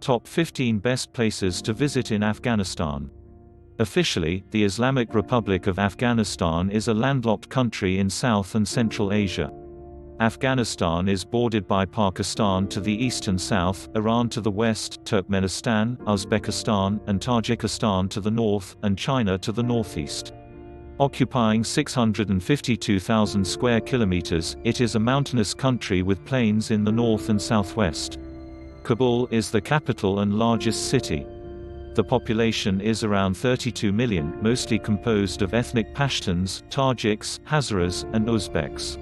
Top 15 Best Places to Visit in Afghanistan. Officially, the Islamic Republic of Afghanistan is a landlocked country in South and Central Asia. Afghanistan is bordered by Pakistan to the east and south, Iran to the west, Turkmenistan, Uzbekistan, and Tajikistan to the north, and China to the northeast. Occupying 652,000 square kilometers, it is a mountainous country with plains in the north and southwest. Kabul is the capital and largest city. The population is around 32 million, mostly composed of ethnic Pashtuns, Tajiks, Hazaras, and Uzbeks.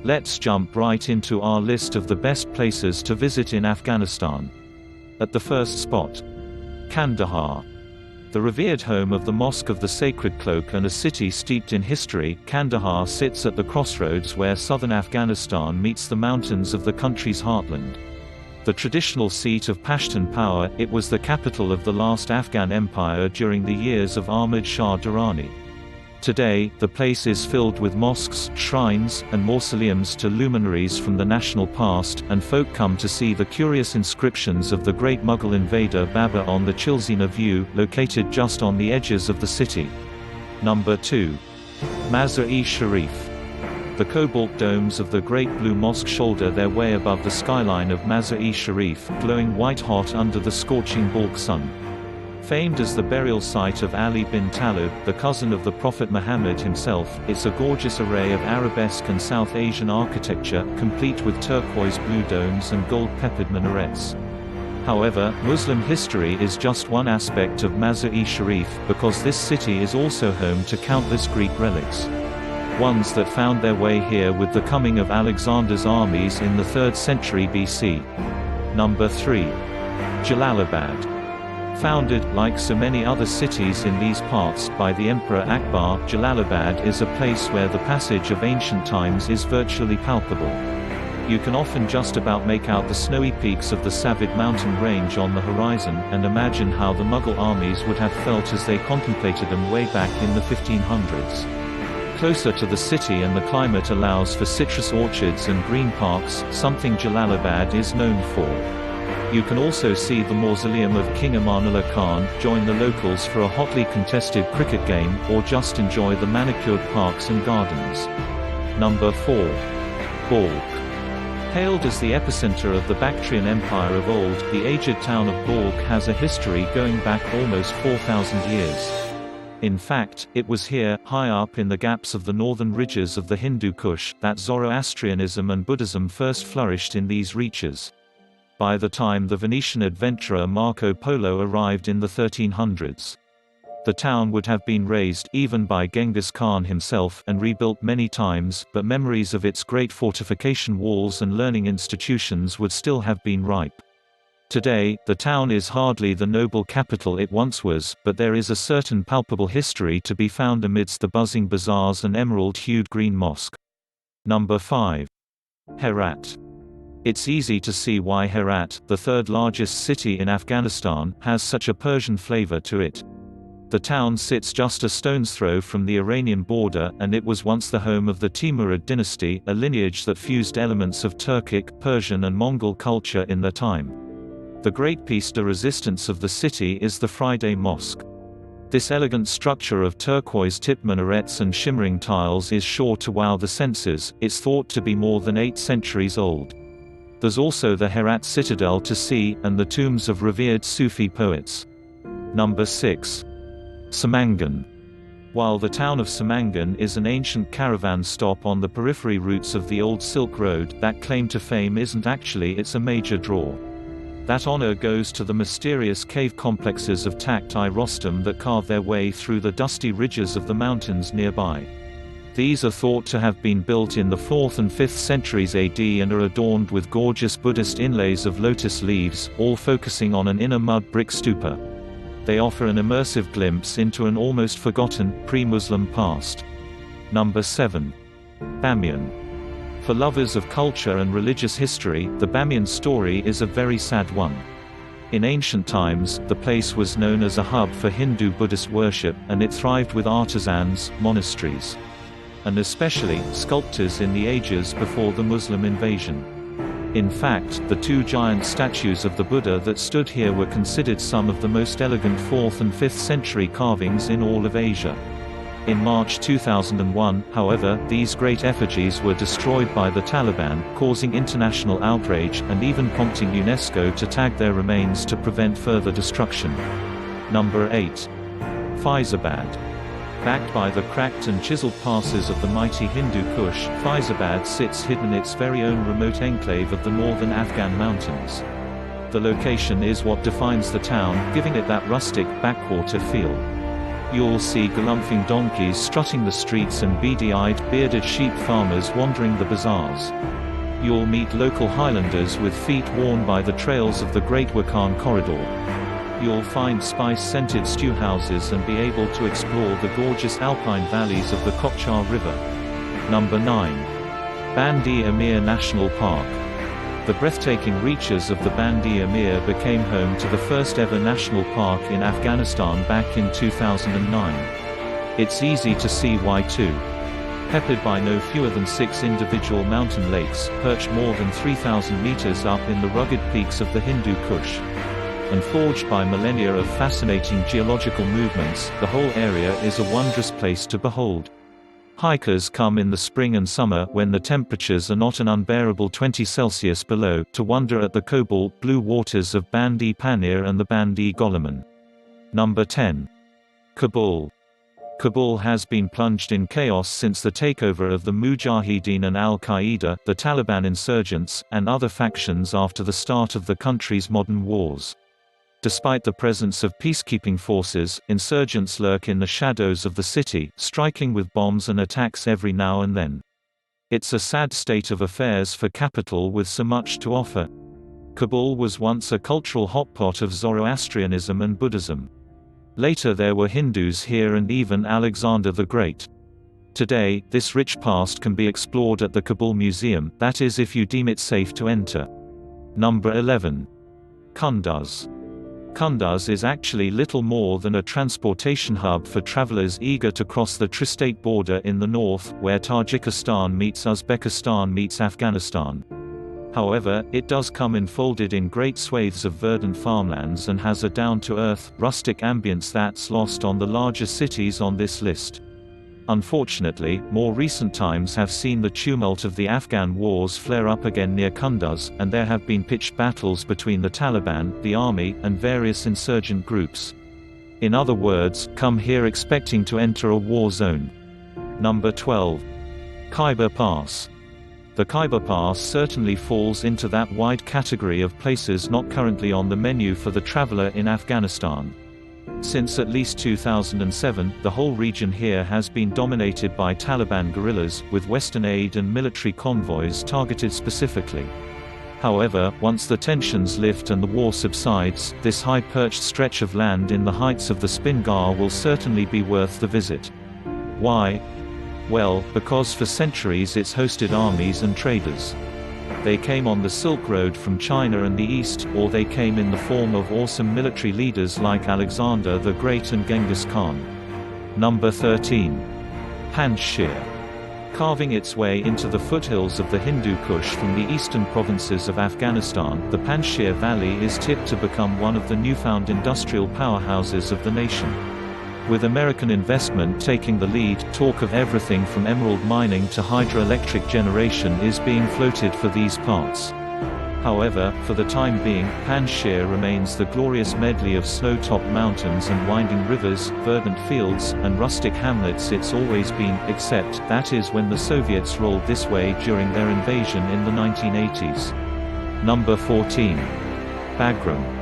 Let's jump right into our list of the best places to visit in Afghanistan. At the first spot, Kandahar. The revered home of the Mosque of the Sacred Cloak and a city steeped in history, Kandahar sits at the crossroads where southern Afghanistan meets the mountains of the country's heartland. The traditional seat of Pashtun power, it was the capital of the last Afghan empire during the years of Ahmad Shah Durrani. Today, the place is filled with mosques, shrines, and mausoleums to luminaries from the national past, and folk come to see the curious inscriptions of the great Mughal invader Babur on the Chilsina View, located just on the edges of the city. Number 2. Mazar-e Sharif. The cobalt domes of the Great Blue Mosque shoulder their way above the skyline of Mazar-e Sharif, glowing white-hot under the scorching Balkh sun. Famed as the burial site of Ali bin Talib, the cousin of the Prophet Muhammad himself, it's a gorgeous array of Arabesque and South Asian architecture, complete with turquoise blue domes and gold-peppered minarets. However, Muslim history is just one aspect of Mazar-e Sharif, because this city is also home to countless Greek relics. Ones that found their way here with the coming of Alexander's armies in the 3rd century BC. Number 3. Jalalabad. Founded, like so many other cities in these parts, by the Emperor Akbar, Jalalabad is a place where the passage of ancient times is virtually palpable. You can often just about make out the snowy peaks of the Savid mountain range on the horizon, and imagine how the Mughal armies would have felt as they contemplated them way back in the 1500s. Closer to the city and the climate allows for citrus orchards and green parks, something Jalalabad is known for. You can also see the mausoleum of King Amanullah Khan, join the locals for a hotly contested cricket game, or just enjoy the manicured parks and gardens. Number 4. Balkh. Hailed as the epicenter of the Bactrian Empire of old, the aged town of Balkh has a history going back almost 4,000 years. In fact, it was here, high up in the gaps of the northern ridges of the Hindu Kush, that Zoroastrianism and Buddhism first flourished in these reaches. By the time the Venetian adventurer Marco Polo arrived in the 1300s. The town would have been razed even by Genghis Khan himself and rebuilt many times, but memories of its great fortification walls and learning institutions would still have been ripe. Today, the town is hardly the noble capital it once was, but there is a certain palpable history to be found amidst the buzzing bazaars and emerald-hued green mosque. Number 5. Herat. It's easy to see why Herat, the 3rd largest city in Afghanistan, has such a Persian flavor to it. The town sits just a stone's throw from the Iranian border, and it was once the home of the Timurid dynasty, a lineage that fused elements of Turkic, Persian and Mongol culture in their time. The great piece de resistance of the city is the Friday Mosque. This elegant structure of turquoise-tipped minarets and shimmering tiles is sure to wow the senses. It's thought to be more than 8 centuries old. There's also the Herat Citadel to see, and the tombs of revered Sufi poets. Number 6. Samangan. While the town of Samangan is an ancient caravan stop on the periphery routes of the old Silk Road, that claim to fame isn't actually its a major draw. That honor goes to the mysterious cave complexes of Takht-i-Rostam that carve their way through the dusty ridges of the mountains nearby. These are thought to have been built in the 4th and 5th centuries AD and are adorned with gorgeous Buddhist inlays of lotus leaves, all focusing on an inner mud brick stupa. They offer an immersive glimpse into an almost forgotten, pre-Muslim past. Number 7. Bamiyan. For lovers of culture and religious history, the Bamiyan story is a very sad one. In ancient times, the place was known as a hub for Hindu-Buddhist worship, and it thrived with artisans, monasteries, and especially, sculptors in the ages before the Muslim invasion. In fact, the two giant statues of the Buddha that stood here were considered some of the most elegant 4th and 5th century carvings in all of Asia. In March 2001, however, these great effigies were destroyed by the Taliban, causing international outrage, and even prompting UNESCO to tag their remains to prevent further destruction. Number 8. Fayzabad. Backed by the cracked and chiseled passes of the mighty Hindu Kush, Fayzabad sits hidden in its very own remote enclave of the northern Afghan mountains. The location is what defines the town, giving it that rustic, backwater feel. You'll see galumphing donkeys strutting the streets and beady-eyed, bearded sheep farmers wandering the bazaars. You'll meet local highlanders with feet worn by the trails of the Great Wakhan Corridor. You'll find spice-scented stew houses and be able to explore the gorgeous alpine valleys of the Kochar River. Number 9. Band-e Amir National Park. The breathtaking reaches of the Band-e Amir became home to the first ever national park in Afghanistan back in 2009. It's easy to see why too. Peppered by no fewer than 6 individual mountain lakes, perched more than 3,000 meters up in the rugged peaks of the Hindu Kush, and forged by millennia of fascinating geological movements, the whole area is a wondrous place to behold. Hikers come in the spring and summer, when the temperatures are not an unbearable 20 Celsius below, to wonder at the cobalt blue waters of Band-e Panir and the Band-e Golaman. Number 10. Kabul. Kabul has been plunged in chaos since the takeover of the Mujahideen and al-Qaeda, the Taliban insurgents, and other factions after the start of the country's modern wars. Despite the presence of peacekeeping forces, insurgents lurk in the shadows of the city, striking with bombs and attacks every now and then. It's a sad state of affairs for capital with so much to offer. Kabul was once a cultural hotpot of Zoroastrianism and Buddhism. Later there were Hindus here and even Alexander the Great. Today, this rich past can be explored at the Kabul Museum, that is if you deem it safe to enter. Number 11. Kunduz. Kunduz is actually little more than a transportation hub for travelers eager to cross the tri-state border in the north, where Tajikistan meets Uzbekistan meets Afghanistan. However, it does come enfolded in great swathes of verdant farmlands and has a down-to-earth, rustic ambience that's lost on the larger cities on this list. Unfortunately, more recent times have seen the tumult of the Afghan wars flare up again near Kunduz, and there have been pitched battles between the Taliban, the army, and various insurgent groups. In other words, come here expecting to enter a war zone. Number 12. Khyber Pass. The Khyber Pass certainly falls into that wide category of places not currently on the menu for the traveler in Afghanistan. Since at least 2007, the whole region here has been dominated by Taliban guerrillas, with Western aid and military convoys targeted specifically. However, once the tensions lift and the war subsides, this high-perched stretch of land in the heights of the Spingar will certainly be worth the visit. Why? Well, because for centuries it's hosted armies and traders. They came on the Silk Road from China and the East, or they came in the form of awesome military leaders like Alexander the Great and Genghis Khan. Number 13. Panjshir. Carving its way into the foothills of the Hindu Kush from the eastern provinces of Afghanistan, the Panjshir Valley is tipped to become one of the newfound industrial powerhouses of the nation. With American investment taking the lead, talk of everything from emerald mining to hydroelectric generation is being floated for these parts. However, for the time being, Panjshir remains the glorious medley of snow-topped mountains and winding rivers, verdant fields, and rustic hamlets it's always been, except, that is when the Soviets rolled this way during their invasion in the 1980s. Number 14. Bagram.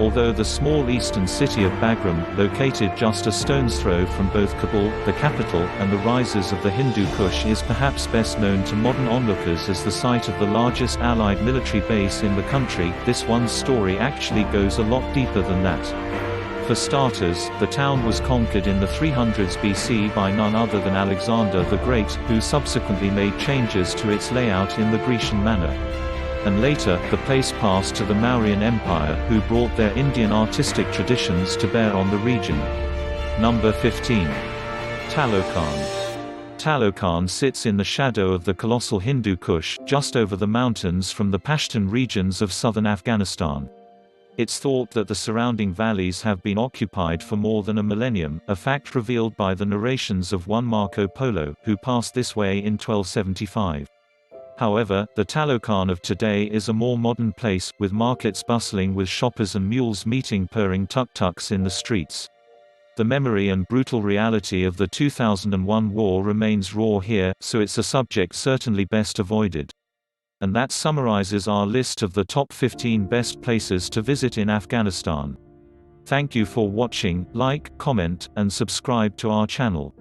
Although the small eastern city of Bagram, located just a stone's throw from both Kabul, the capital, and the rises of the Hindu Kush is perhaps best known to modern onlookers as the site of the largest Allied military base in the country, this one's story actually goes a lot deeper than that. For starters, the town was conquered in the 300s BC by none other than Alexander the Great, who subsequently made changes to its layout in the Grecian manner. And later, the place passed to the Mauryan Empire, who brought their Indian artistic traditions to bear on the region. Number 15. Taloqan. Taloqan sits in the shadow of the colossal Hindu Kush, just over the mountains from the Pashtun regions of southern Afghanistan. It's thought that the surrounding valleys have been occupied for more than a millennium, a fact revealed by the narrations of one Marco Polo, who passed this way in 1275. However, the Taloqan of today is a more modern place, with markets bustling with shoppers and mules meeting purring tuk-tuks in the streets. The memory and brutal reality of the 2001 war remains raw here, so it's a subject certainly best avoided. And that summarizes our list of the top 15 best places to visit in Afghanistan. Thank you for watching, like, comment, and subscribe to our channel.